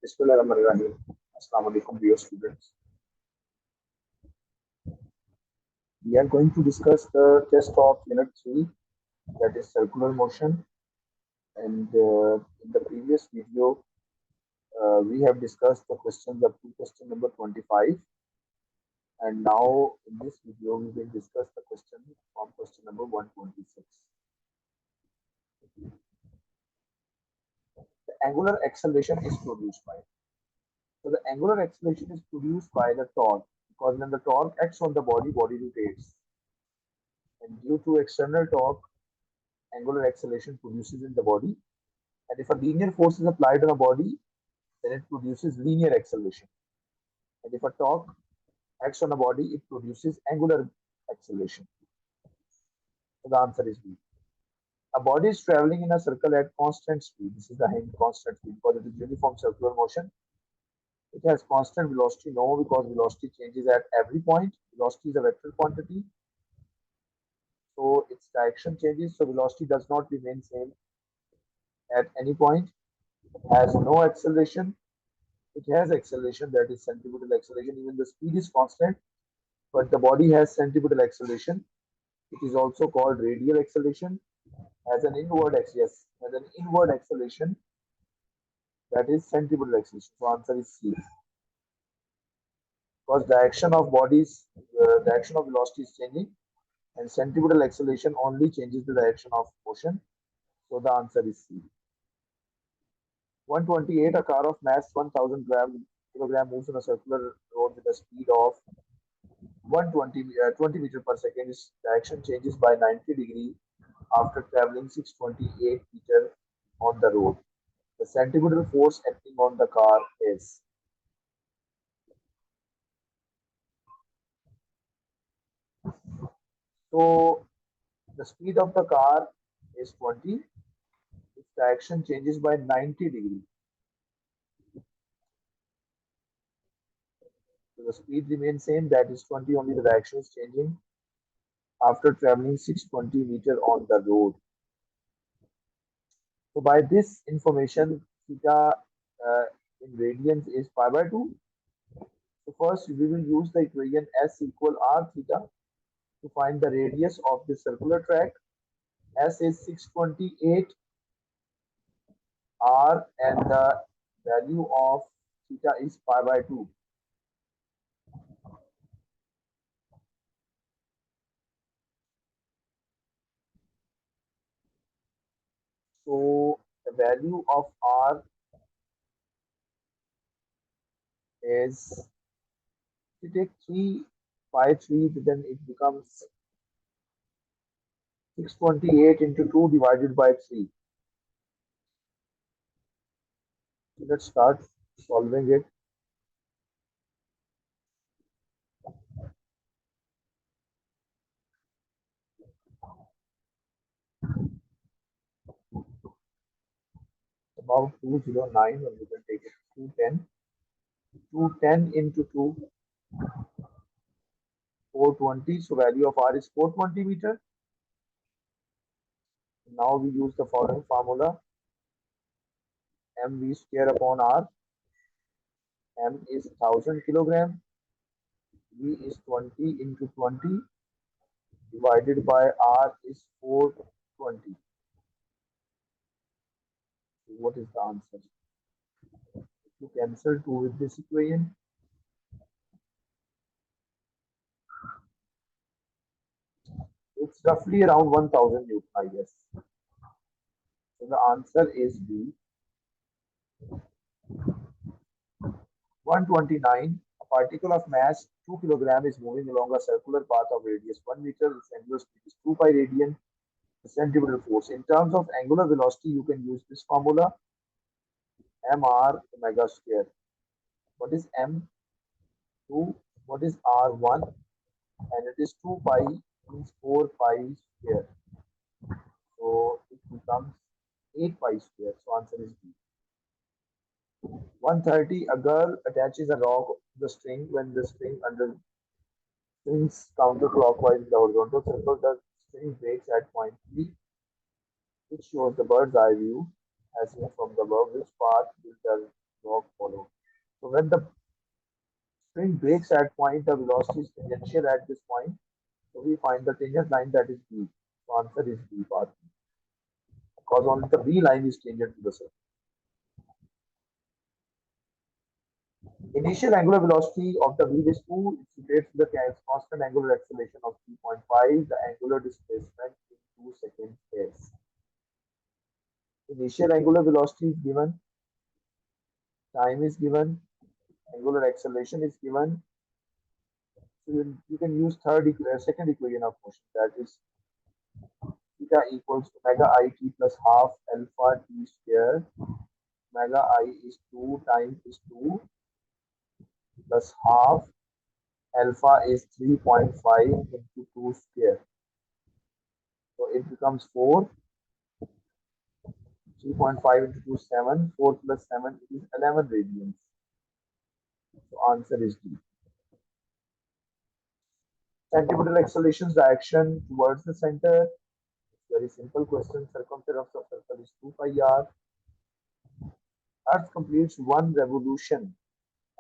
Bismillahirrahmanirrahim. Assalamu alaikum, dear students. We are going to discuss the test of unit 3, that is circular motion. And in the previous video, we have discussed the questions up to question number 25. And now in this video, we will discuss the question from question number 126. The angular acceleration is produced by. So the angular acceleration is produced by the torque, because when the torque acts on the body, body rotates. And due to external torque, angular acceleration produces in the body. And if a linear force is applied on a body, then it produces linear acceleration. And if a torque acts on a body, it produces angular acceleration. So the answer is B. A body is traveling in a circle at constant speed. This is the hint, constant speed, because it is uniform circular motion. It has constant velocity. No, because velocity changes at every point. Velocity is a vector quantity. So its direction changes. So velocity does not remain same at any point. It has no acceleration. It has acceleration, that is centripetal acceleration. Even the speed is constant, but the body has centripetal acceleration. It is also called radial acceleration. Has an inward acceleration, that is centripetal acceleration. So answer is C. Because direction of direction of velocity is changing, and centripetal acceleration only changes the direction of motion. So the answer is C. 128, a car of mass 1000 kilogram moves on a circular road with a speed of 20 meters per second. Its direction changes by 90 degrees after traveling 628 meters on the road. The centripetal force acting on the car is. So the speed of the car is 20. Its direction changes by 90 degrees. So the speed remains same, that is 20, only the direction is changing after traveling 620 meters on the road. So by this information, theta in radians is pi by 2. So first we will use the equation S equal R theta to find the radius of the circular track. S is 628 R, and the value of theta is pi by 2. So the value of R is, if you take 3 pi 3, then it becomes 628 into 2 divided by 3. So let's start solving it. About 209, or you can take it 210. 210 into 2, 420. So value of R is 420 meters. Now we use the following formula: mv square upon R. M is 1000 kilogram. V is 20 into 20 divided by R is 420. So what is the answer? If you cancel 2 with this equation, it's roughly around 1000 Newton, I guess. So the answer is B. 129. A particle of mass 2 kg is moving along a circular path of radius 1 meter. Its angular speed is 2 pi radian. The centripetal force. In terms of angular velocity, you can use this formula: mr omega square. What is m2? What is r1? And it is 2 pi, means 4 pi square. So it becomes 8 pi square. So answer is B. 130. A girl attaches a rock to the string. When the string swings counterclockwise in the horizontal circle, the string breaks at point P, which shows the bird's eye view as seen from the above. Which path will the log follow. So when the spring breaks at point, the velocity is tangential at this point. So we find the tangent line, that is B. So answer is B part. Because only the B line is tangent to the surface. Initial angular velocity of the wheel is 2. It relates to the constant angular acceleration of 3.5. The angular displacement in 2 seconds is. Initial angular velocity is given, time is given, angular acceleration is given. So you can use second equation of motion, that is theta equals omega I t plus half alpha t square. Omega I is 2 times is 2 plus half alpha is 3.5 into 2 square. So it becomes 4. 3.5 into 2 is 7. 4 plus 7 is 11 radians. So answer is D. Centripetal acceleration's direction towards the center. Very simple question. Circumference of circle is 2 pi r. Earth completes one revolution,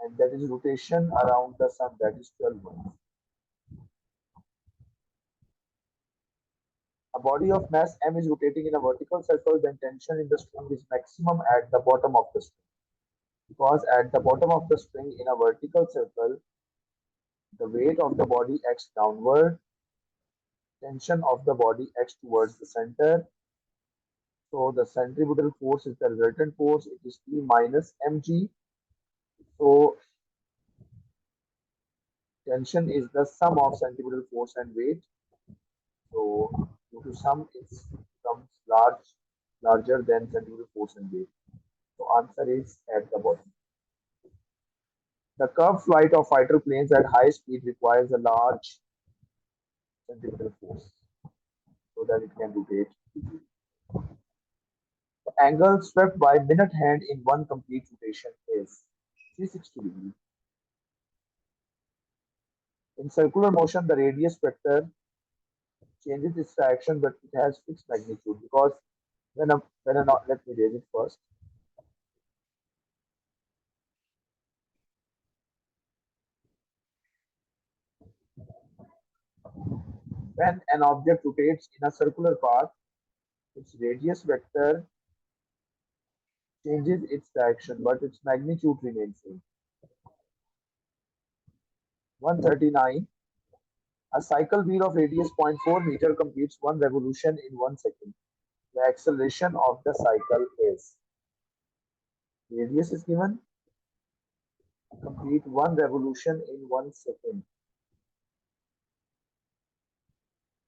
and that is rotation around the sun, that is 12 ones. A body of mass m is rotating in a vertical circle, then tension in the string is maximum at the bottom of the string. Because at the bottom of the string in a vertical circle, the weight of the body acts downward, tension of the body acts towards the center. So the centripetal force is the resultant force, it is P minus mg. So tension is the sum of centripetal force and weight. So due to sum, it becomes larger than centripetal force and weight. So answer is at the bottom. The curved flight of fighter planes at high speed requires a large centripetal force so that it can rotate. The angle swept by minute hand in one complete rotation is 360 degrees. In circular motion, the radius vector changes its direction, but it has fixed magnitude because let me raise it first. When an object rotates in a circular path, its radius vector changes its direction, but its magnitude remains same. 139. A cycle wheel of radius 0.4 meter completes one revolution in 1 second. The acceleration of the cycle is. Radius is given. Complete one revolution in 1 second.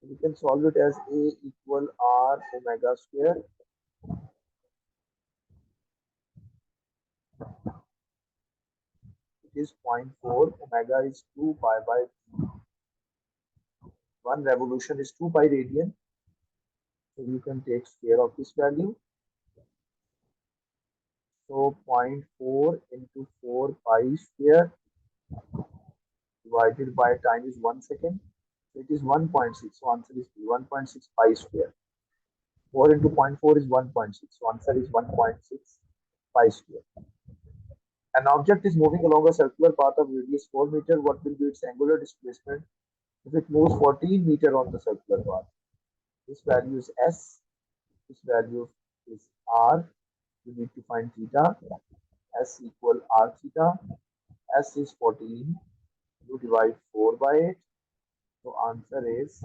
We can solve it as A equal R omega square. It is 0.4. Omega is 2 pi by 3. One revolution is 2 pi radian. So you can take square of this value. So 0.4 into 4 pi square divided by time is 1 second. So it is 1.6. So answer is 1.6 pi square. 4 into 0.4 is 1.6. So answer is 1.6 pi square. An object is moving along a circular path of radius 4 meter. What will be its angular displacement if it moves 14 meter on the circular path? This value is S. This value is R. You need to find theta. S equal R theta. S is 14. You divide 4 by 8. So answer is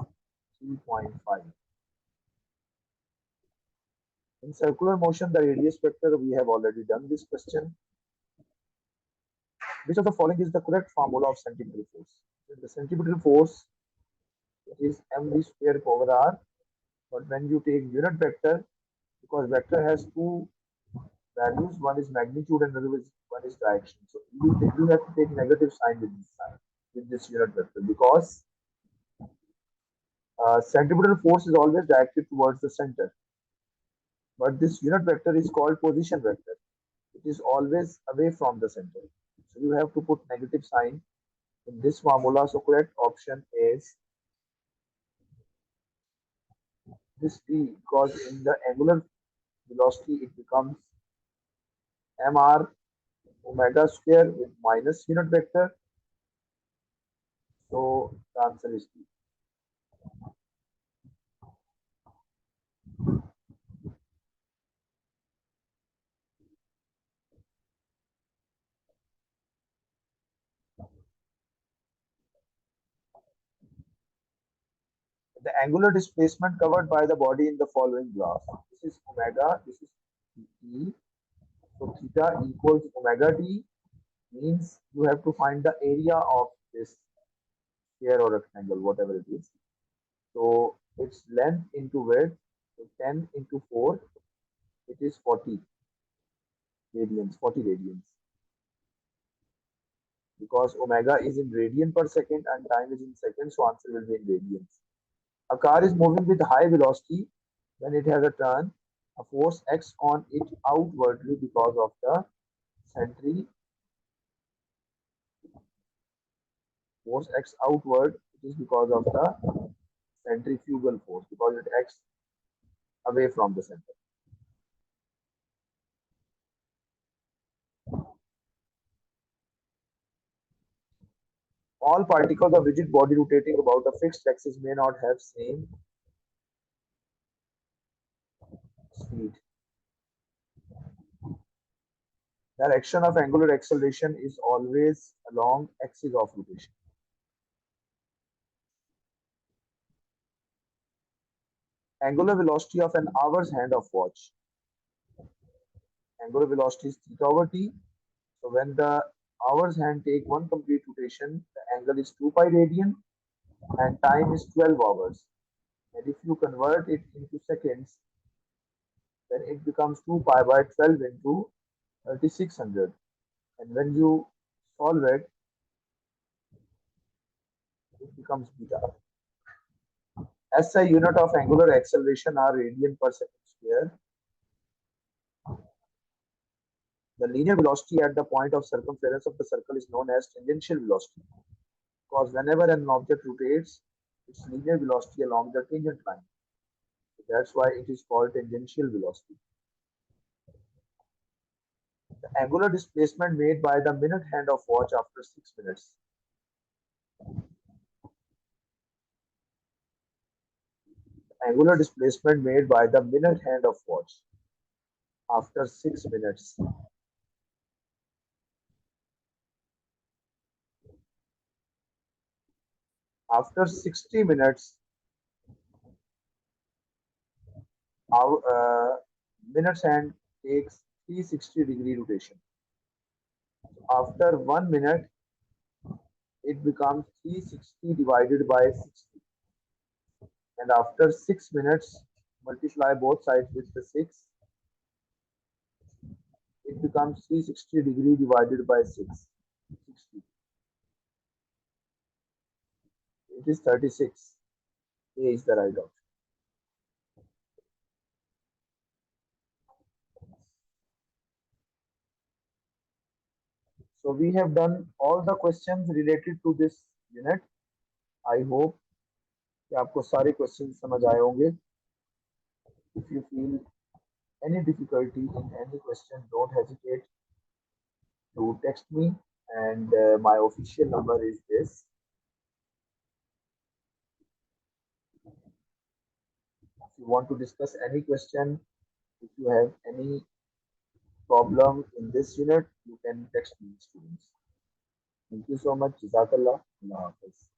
3.5. In circular motion, the radius vector, we have already done this question. Which of the following is the correct formula of centripetal force? The centripetal force is mv square over r. But when you take unit vector, because vector has two values, one is magnitude and another is one is direction. So you have to take negative sign with this sign, with this unit vector, because centripetal force is always directed towards the center. But this unit vector is called position vector. It is always away from the center. So you have to put negative sign in this formula. So correct option is this D, because in the angular velocity it becomes mr Omega square with minus unit vector. So the answer is D. The angular displacement covered by the body in the following graph. This is omega, this is E. So theta equals omega t means you have to find the area of this sphere or rectangle, whatever it is. So its length into width, so 10 into 4, it is 40 radians, 40 radians. Because omega is in radian per second and time is in seconds, so answer will be in radians. A car is moving with high velocity when it has a turn. A force acts on it outwardly because of the centri force acts outward. It is because of the centrifugal force because it acts away from the center. All particles of rigid body rotating about a fixed axis may not have same speed. Direction of angular acceleration is always along axis of rotation. Angular velocity of an hour's hand of watch. Angular velocity is theta over t. So when the hour's hand take one complete rotation, the angle is 2 pi radian and time is 12 hours. And if you convert it into seconds, then it becomes 2 pi by 12 into 3600. And when you solve it, it becomes beta. SI unit of angular acceleration are radian per second square. The linear velocity at the point of circumference of the circle is known as tangential velocity because whenever an object rotates, its linear velocity along the tangent line. So that's why it is called tangential velocity. The angular displacement made by the minute hand of watch after 6 minutes. Angular displacement made by the minute hand of watch after 6 minutes. After 60 minutes, our minute's hand takes 360-degree rotation. After 1 minute, it becomes 360 divided by 60. And after 6 minutes, multiply both sides with the 6. It becomes 360-degree divided by 6. 60. It is 36. A is the right option. So we have done all the questions related to this unit. I hope कि आपको सारे questions समझ आए होंगे. If you feel any difficulty in any question, don't hesitate to text me, and my official number is this. If you want to discuss any question, if you have any problem in this unit, you can text me, students. Thank you so much. Jazakallah. Allah Hafiz.